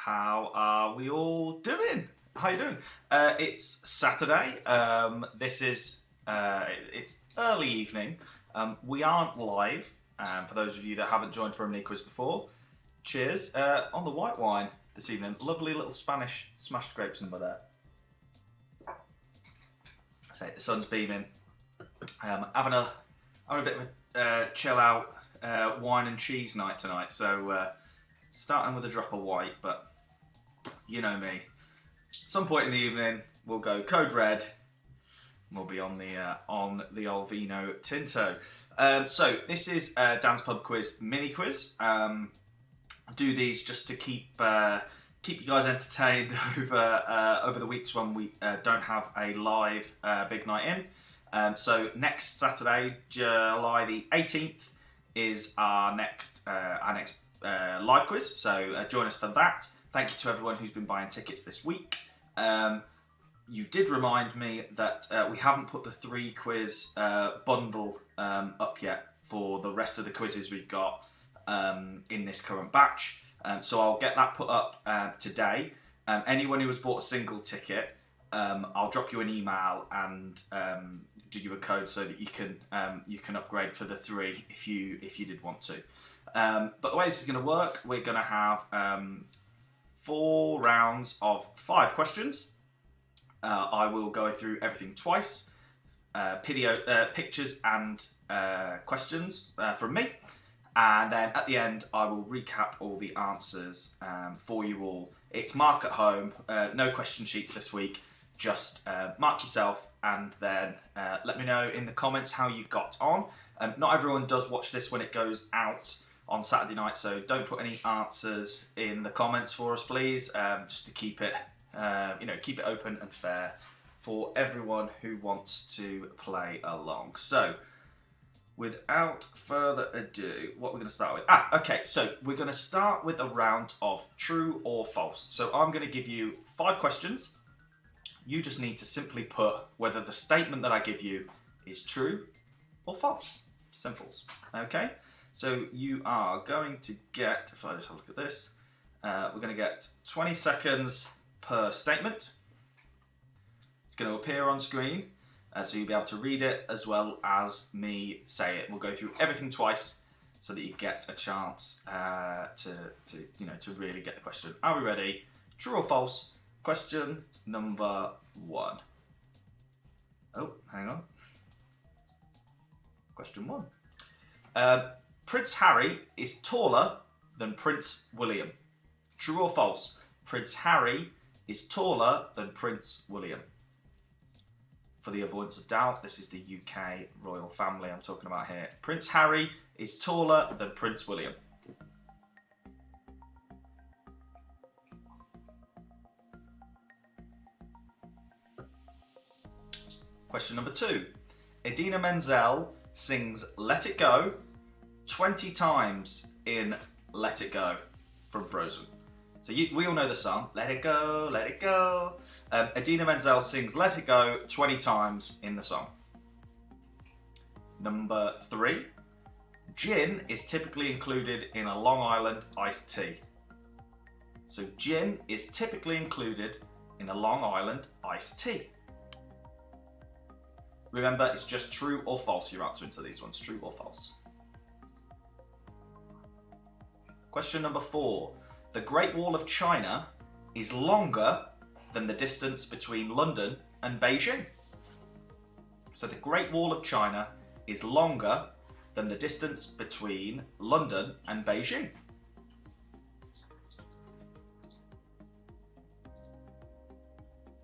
How are we all doing? How you doing? It's Saturday. It's early evening. We aren't live. For those of you that haven't joined for a mini quiz before, cheers. On the white wine this evening, lovely little Spanish smashed grapes in there. I say the sun's beaming. Having a bit of a chill out wine and cheese night tonight. So starting with a drop of white, but you know me. Some point in the evening, we'll go Code Red. We'll be on the old Vino Tinto. So this is Dan's Pub Quiz mini quiz. Do these just to keep you guys entertained over the weeks when we don't have a live big night in. So next Saturday, July the 18th, is our next live quiz. So join us for that. Thank you to everyone who's been buying tickets this week. You did remind me that we haven't put the 3 quiz bundle up yet for the rest of the quizzes we've got in this current batch. So I'll get that put up today. Anyone who has bought a single ticket, I'll drop you an email and do you a code so that you can upgrade for the 3 if you did want to. But the way this is going to work, we're going to have 4 rounds of 5 questions. I will go through everything twice, pictures and questions from me, and then at the end I will recap all the answers for you all. It's mark at home, no question sheets this week, just mark yourself and then let me know in the comments how you got on. Not everyone does watch this when it goes out on Saturday night, so don't put any answers in the comments for us, please, just to keep it keep it open and fair for everyone who wants to play along. So, without further ado, what we're going to start with? Okay, so we're going to start with a round of true or false. So I'm going to give you 5 questions. You just need to simply put whether the statement that I give you is true or false. Simples. Okay? So you are going to get, if I just have a look at this, we're going to get 20 seconds per statement. It's going to appear on screen, so you'll be able to read it as well as me say it. We'll go through everything twice so that you get a chance to really get the question. Are we ready? True or false? Question number 1. Oh, hang on. Question 1. Prince Harry is taller than Prince William. True or false? Prince Harry is taller than Prince William. For the avoidance of doubt, this is the UK royal family I'm talking about here. Prince Harry is taller than Prince William. Question number 2. Idina Menzel sings Let It Go 20 times in Let It Go from Frozen. So we all know the song, Let It Go, Let It Go. Idina Menzel sings Let It Go 20 times in the song. Number 3. Gin is typically included in a Long Island iced tea. So gin is typically included in a Long Island iced tea. Remember, it's just true or false you're answering to these ones, true or false. Question number 4. The Great Wall of China is longer than the distance between London and Beijing. So the Great Wall of China is longer than the distance between London and Beijing.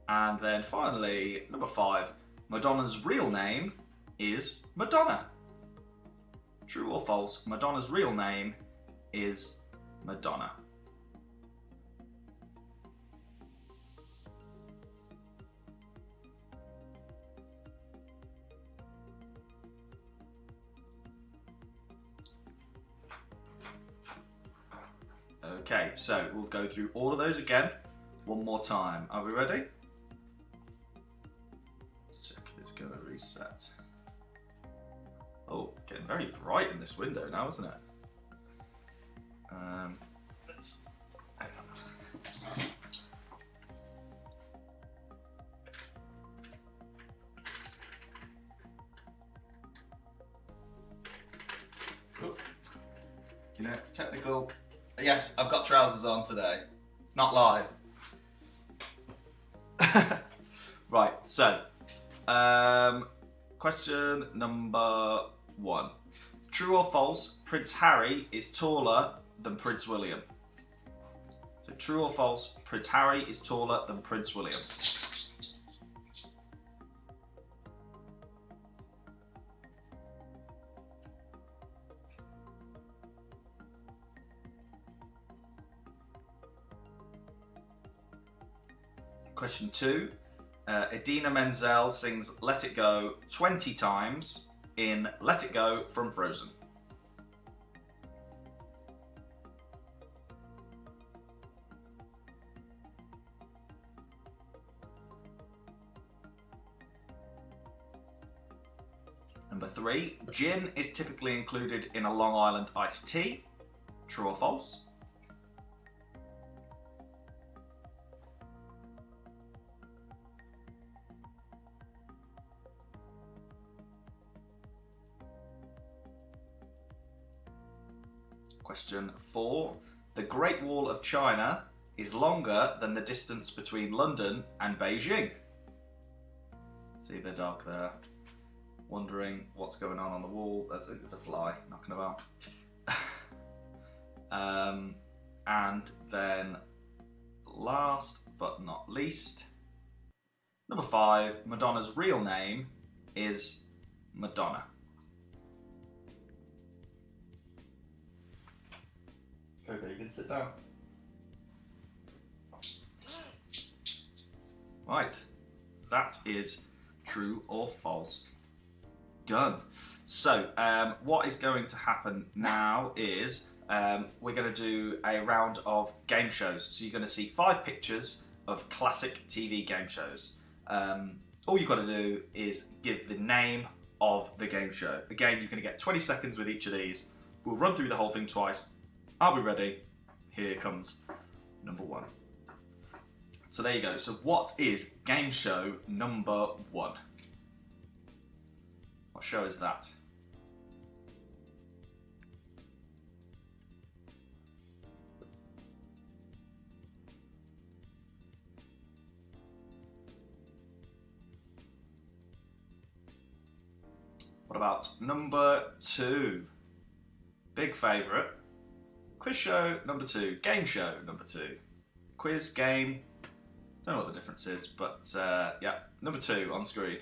And then finally, number 5, Madonna's real name is Madonna. True or false? Madonna's real name is Madonna. Okay, so we'll go through all of those again one more time. Are we ready? Let's check if it's going to reset. Oh, getting very bright in this window now, isn't it? Let's, hang on. Technical. Yes, I've got trousers on today. It's not live. Right, so, question number 1. True or false, Prince Harry is taller than Prince William? So true or false, Prince Harry is taller than Prince William? Question 2. Idina Menzel sings Let It Go 20 times in Let It Go from Frozen. Number 3. Gin is typically included in a Long Island iced tea. True or false? Question 4. The Great Wall of China is longer than the distance between London and Beijing. See the dog there, wondering what's going on the wall. There's a fly knocking about. And then last but not least, number 5, Madonna's real name is Madonna. Okay, you can sit down. Right, that is true or false. Done. So, what is going to happen now is we're going to do a round of game shows. So you're going to see 5 pictures of classic TV game shows. All you've got to do is give the name of the game show. Again, you're going to get 20 seconds with each of these. We'll run through the whole thing twice. I'll be ready. Here comes number 1. So there you go. So what is game show number 1? What show is that? What about number 2? Big favourite. Quiz show number 2. Game show number 2. Quiz, game. Don't know what the difference is, but yeah, number 2 on screen.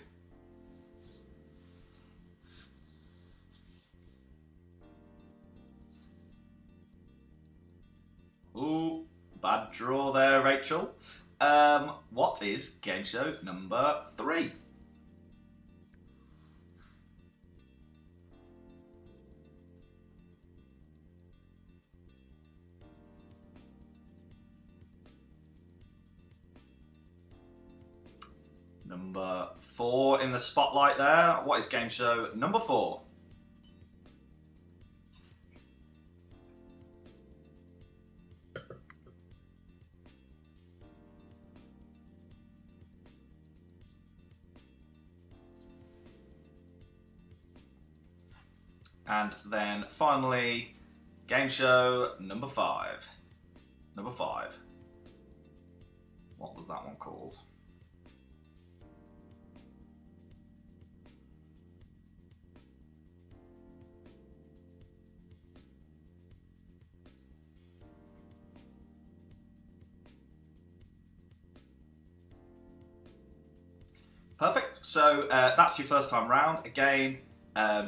Ooh, bad draw there, Rachel. What is game show number 3? Number 4 in the spotlight there. What is game show number 4? And then finally, game show number 5. Number 5. What was that one called? Perfect. So that's your first time round. Again,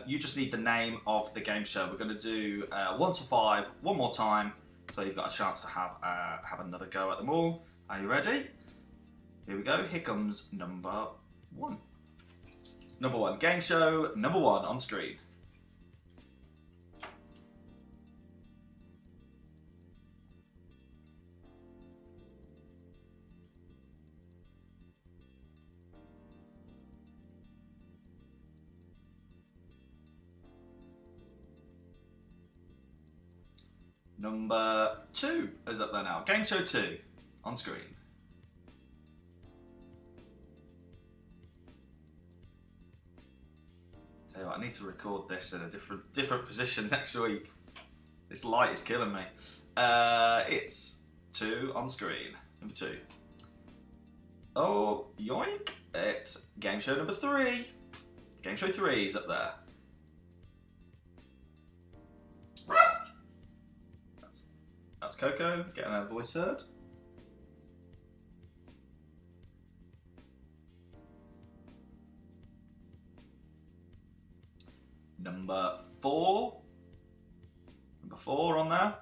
you just need the name of the game show. We're going to do 1 to 5 one more time, so you've got a chance to have another go at them all. Are you ready? Here we go. Here comes number 1. Number 1. Game show number 1 on screen. Number 2 is up there now. Game show 2 on screen. Tell you what, I need to record this in a different position next week. This light is killing me. It's 2 on screen. Number 2. Oh, yoink. It's game show number 3. Game show 3 is up there. That's Coco getting her voice heard. Number 4. Number 4 on there.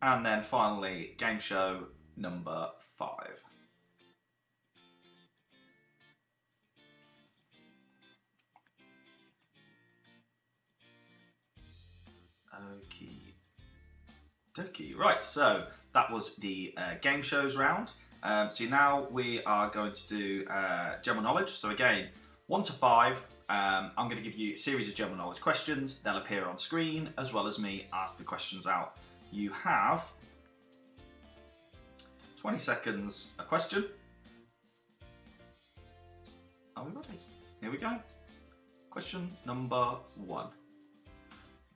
And then finally, game show number 5. Okie dokie. Right, so that was the game shows round. So now we are going to do general knowledge. So again, 1 to 5. I'm going to give you a series of general knowledge questions. They'll appear on screen as well as me ask the questions out. You have 20 seconds a question. Are we ready? Here we go. Question number 1.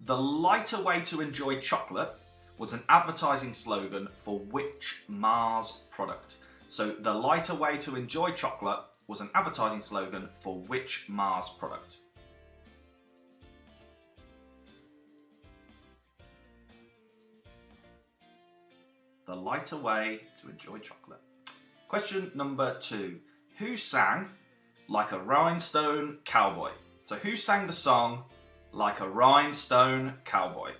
The lighter way to enjoy chocolate was an advertising slogan for which Mars product? So the lighter way to enjoy chocolate was an advertising slogan for which Mars product? The lighter way to enjoy chocolate. Question number 2. Who sang Like a Rhinestone Cowboy? So who sang the song Like a Rhinestone Cowboy?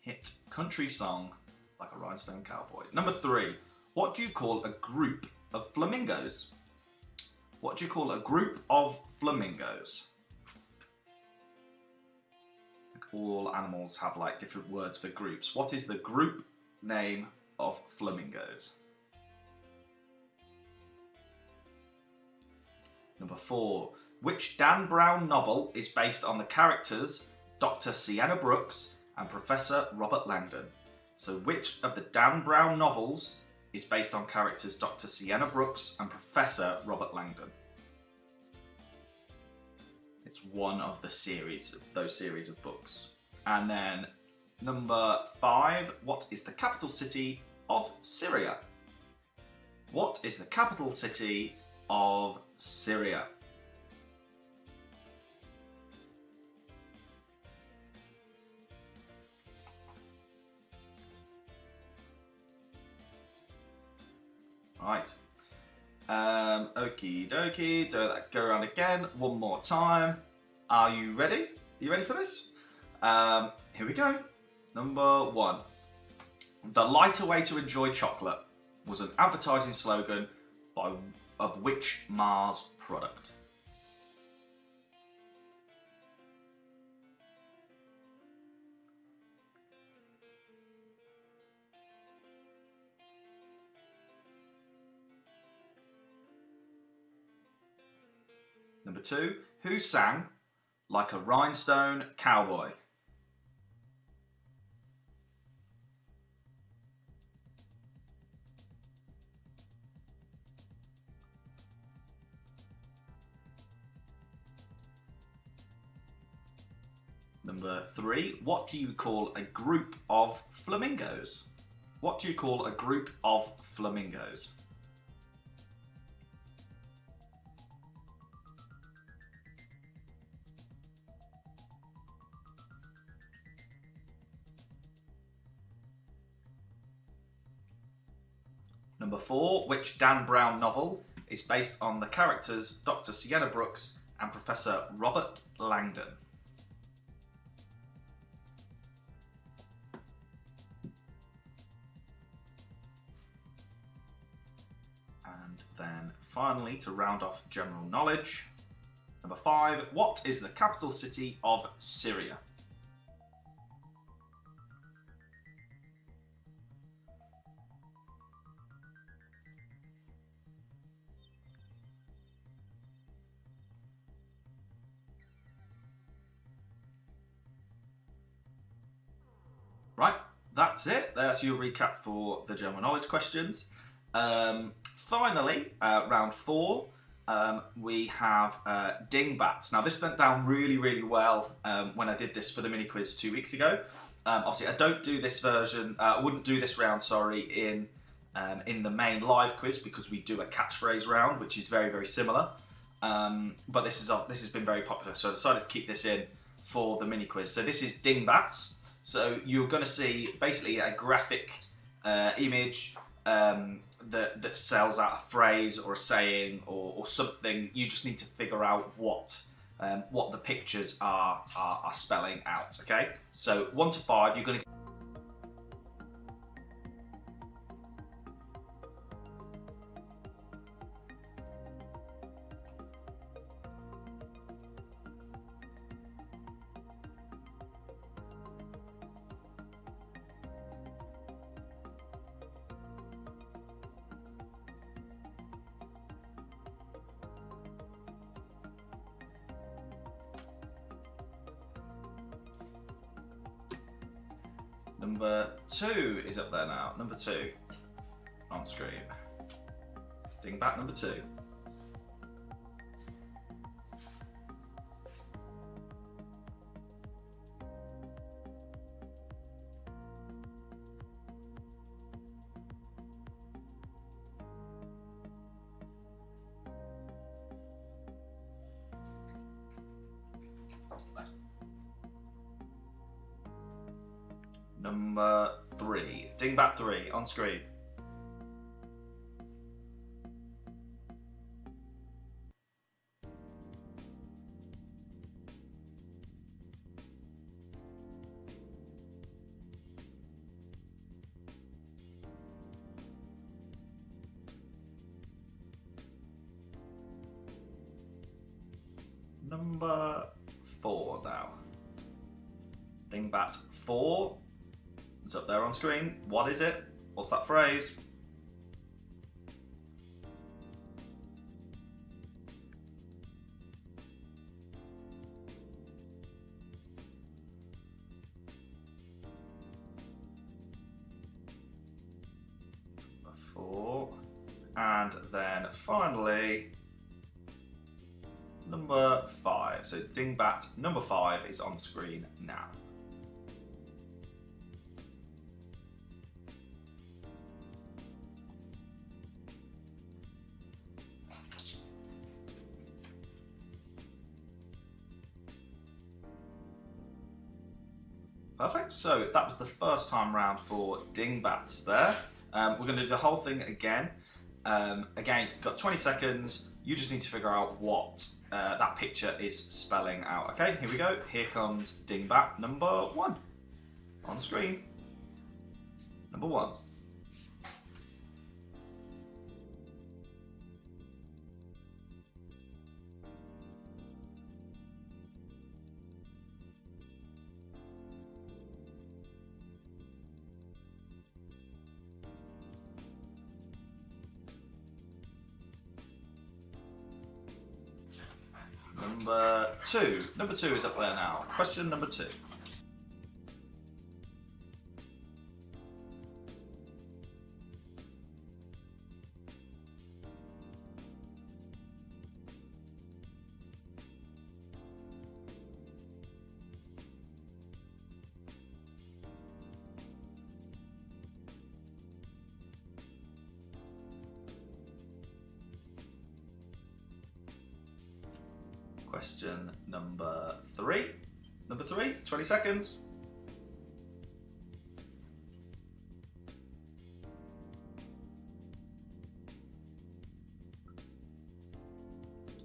Hit country song Like a Rhinestone Cowboy. Number 3. What do you call a group of flamingos? What do you call a group of flamingos? All animals have like different words for groups. What is the group name of flamingos? Number 4. Which Dan Brown novel is based on the characters Dr. Sienna Brooks and Professor Robert Langdon? So which of the Dan Brown novels is based on characters Dr. Sienna Brooks and Professor Robert Langdon? It's one of the series, those series of books. And then number 5, what is the capital city of Syria? What is the capital city of Syria? Right. Okie dokie. Do that. Go around again. One more time. Are you ready? Are you ready for this? Here we go. Number 1. The lighter way to enjoy chocolate was an advertising slogan of which Mars product? Number 2, who sang Like a Rhinestone Cowboy? Number 3, what do you call a group of flamingos? What do you call a group of flamingos? Number 4, which Dan Brown novel is based on the characters Dr. Sienna Brooks and Professor Robert Langdon? And then finally, to round off general knowledge, number 5, what is the capital city of Syria? that's it. That's your recap for the general knowledge questions. Finally, round 4, we have dingbats. Now, this went down really, really well when I did this for the mini quiz 2 weeks ago. Obviously, I don't do this version. Wouldn't do this round, sorry, in the main live quiz because we do a catchphrase round, which is very, very similar. But this has been very popular, so I decided to keep this in for the mini quiz. So this is dingbats. So you're going to see basically a graphic image that sells out a phrase or a saying or something. You just need to figure out what the pictures are spelling out. Okay. So 1 to 5, you're going to. Number 2 is up there now. Number 2 on screen. Dingbat number 2. Number 3, dingbat 3 on screen. Number 4 now. Dingbat 4. It's up there on screen. What is it? What's that phrase? Number 4. And then finally, number 5. So dingbat number 5 is on screen now. Perfect, so that was the first time round for dingbats there. We're going to do the whole thing again. Again, you've got 20 seconds. You just need to figure out what that picture is spelling out. Okay, here we go. Here comes dingbat number 1 on screen. Number 1. Number 2. Number 2 is up there now. Question number 2. Question number 3. Number 3, 20 seconds.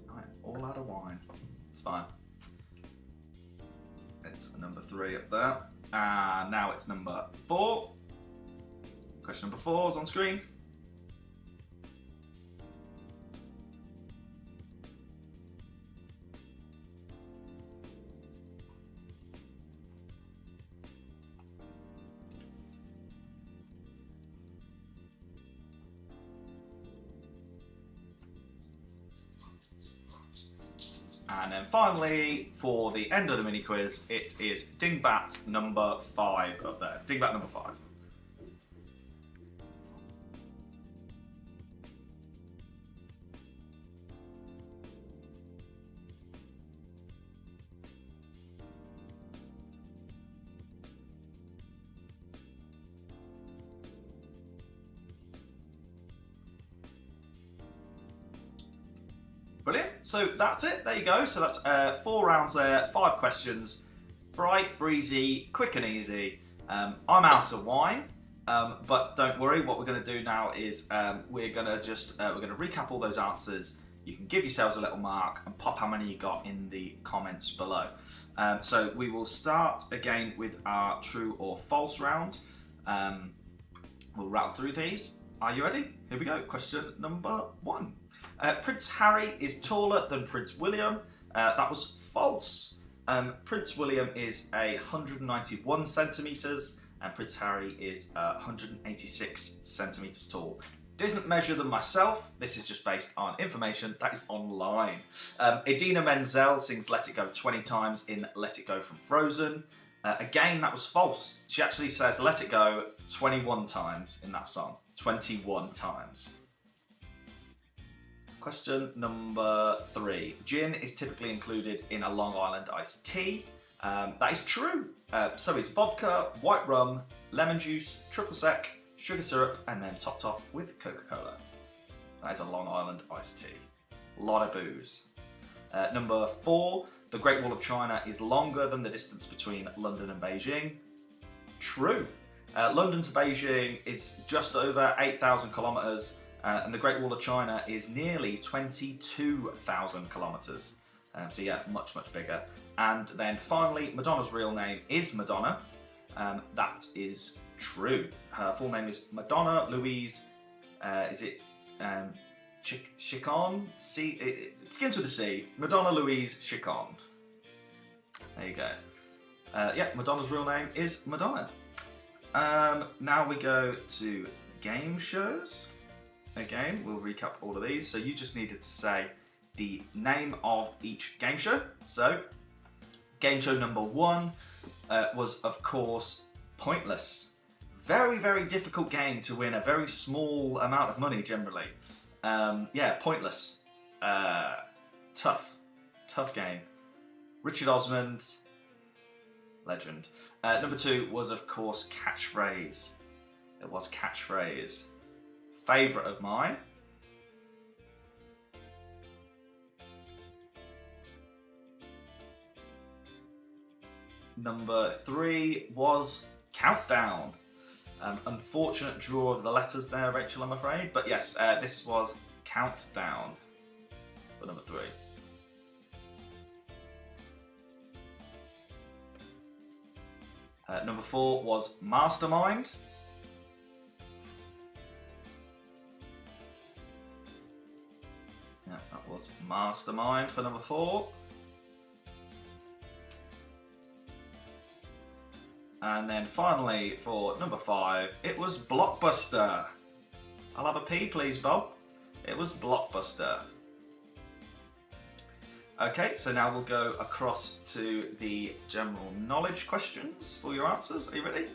Right, all out of wine. It's fine. It's number 3 up there. And now it's number 4. Question number 4 is on screen. And then finally, for the end of the mini quiz, it is dingbat number 5 up there. Dingbat number 5. Brilliant. So that's it. There you go. So that's 4 rounds there, 5 questions. Bright, breezy, quick and easy. I'm out of wine, but don't worry. What we're going to do now is we're going to recap all those answers. You can give yourselves a little mark and pop how many you got in the comments below. So we will start again with our true or false round. We'll rattle through these. Are you ready? Here we go. Question number 1. Prince Harry is taller than Prince William. That was false. Prince William is 191 centimetres and Prince Harry is 186 centimetres tall. Didn't measure them myself. This is just based on information that is online. Idina Menzel sings Let It Go 20 times in Let It Go from Frozen. Again, that was false. She actually says Let It Go 21 times in that song. 21 times. Question number 3. Gin is typically included in a Long Island iced tea. That is true. So is vodka, white rum, lemon juice, triple sec, sugar syrup, and then topped off with Coca-Cola. That is a Long Island iced tea. A lot of booze. Number 4. The Great Wall of China is longer than the distance between London and Beijing. True. London to Beijing is just over 8,000 kilometres. And the Great Wall of China is nearly 22,000 kilometres. So yeah, much, much bigger. And then finally, Madonna's real name is Madonna. That is true. Her full name is Madonna Louise, Chicon? It begins with a C. Madonna Louise Chicon. There you go. Yeah, Madonna's real name is Madonna. Now we go to game shows. Again, we'll recap all of these. So you just needed to say the name of each game show. So, game show number 1 was, of course, Pointless. Very, very difficult game to win a very small amount of money, generally. Yeah, Pointless. Tough game. Richard Osmond, legend. Number 2 was, of course, Catchphrase. It was Catchphrase. Favourite of mine. Number 3 was Countdown. Unfortunate draw of the letters there, Rachel, I'm afraid. But yes, this was Countdown for number 3. Number 4 was Mastermind. Yeah, that was Mastermind for number 4. And then finally, for number 5, it was Blockbuster. I'll have a P, please, Bob. It was Blockbuster. Okay, so now we'll go across to the general knowledge questions for your answers. Are you ready?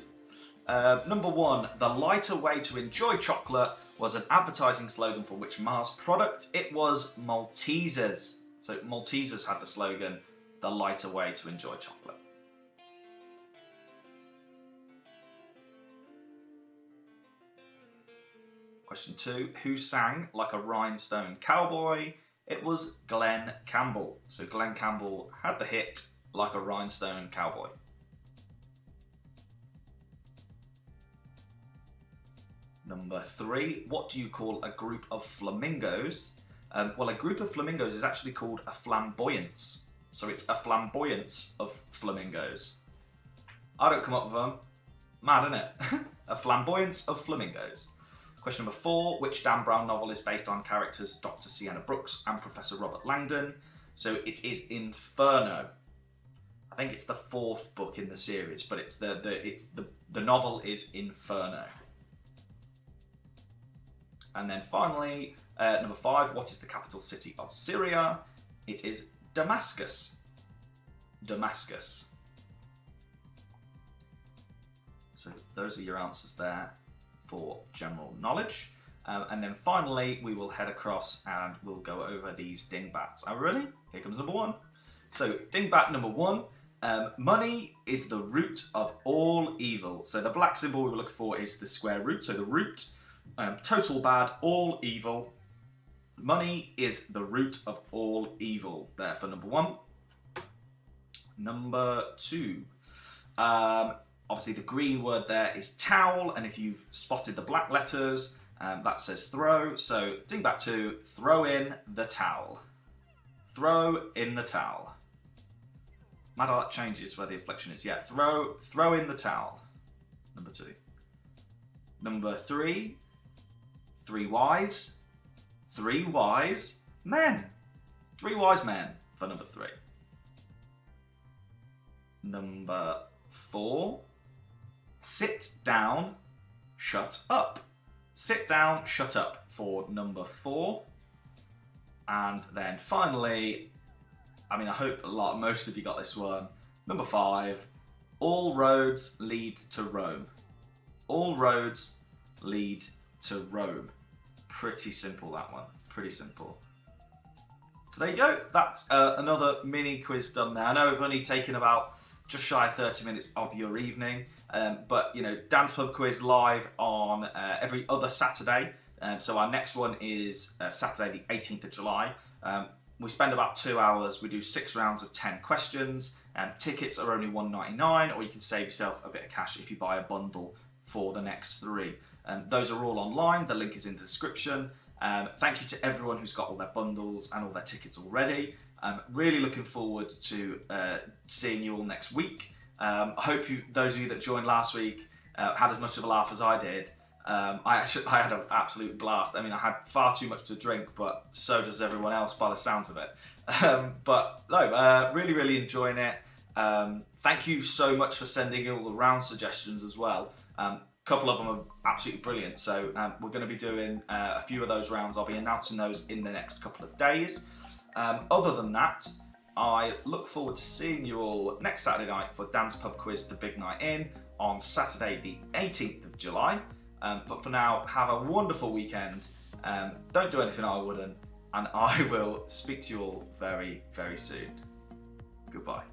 Number 1, the lighter way to enjoy chocolate was an advertising slogan for which Mars product? It was Maltesers. So Maltesers had the slogan, the lighter way to enjoy chocolate. Question 2, who sang Like a Rhinestone Cowboy? It was Glenn Campbell. So Glenn Campbell had the hit Like a Rhinestone Cowboy. Number 3, what do you call a group of flamingos? Well, a group of flamingos is actually called a flamboyance. So it's a flamboyance of flamingos. I don't come up with them. Mad, isn't it? A flamboyance of flamingos. Question number 4, which Dan Brown novel is based on characters Dr. Sienna Brooks and Professor Robert Langdon? So it is Inferno. I think it's the 4th book in the series, but it's the novel is Inferno. And then finally, number 5, what is the capital city of Syria? It is Damascus. Damascus. So those are your answers there for general knowledge. And then finally, we will head across and we'll go over these dingbats. Are we ready? Here comes number 1. So dingbat number 1, money is the root of all evil. So the black symbol we were looking for is the square root. So the root, total bad, all evil. Money is the root of all evil. There for number 1. Number 2. Obviously the green word there is towel, and if you've spotted the black letters, that says throw. So dingbat 2, throw in the towel. Throw in the towel. Matter how that changes where the inflection is. Yeah, throw in the towel. Number 2. Number 3, 3 wise. 3 wise men. 3 wise men for number 3. Number 4, sit down, shut up. Sit down, shut up for number 4. And then finally, I hope most of you got this one. Number 5, all roads lead to Rome. All roads lead to Rome. Pretty simple, that one. Pretty simple. So there you go. That's another mini quiz done there. I know I've only taken about just shy of 30 minutes of your evening, but Dan's Pub Quiz live on every other Saturday. So our next one is Saturday the 18th of July. We spend about 2 hours. We do 6 rounds of 10 questions. Tickets are only $1.99, or you can save yourself a bit of cash if you buy a bundle for the next 3. Those are all online. The link is in the description. Thank you to everyone who's got all their bundles and all their tickets already. I'm really looking forward to seeing you all next week. I hope those of you that joined last week had as much of a laugh as I did. I had an absolute blast. I had far too much to drink, but so does everyone else by the sounds of it. But no, really enjoying it. Thank you so much for sending in all the round suggestions as well. A couple of them are absolutely brilliant. So we're going to be doing a few of those rounds. I'll be announcing those in the next couple of days. Other than that, I look forward to seeing you all next Saturday night for Dan's Pub Quiz, The Big Night In, on Saturday the 18th of July. But for now, have a wonderful weekend. Don't do anything I wouldn't. And I will speak to you all very, very soon. Goodbye.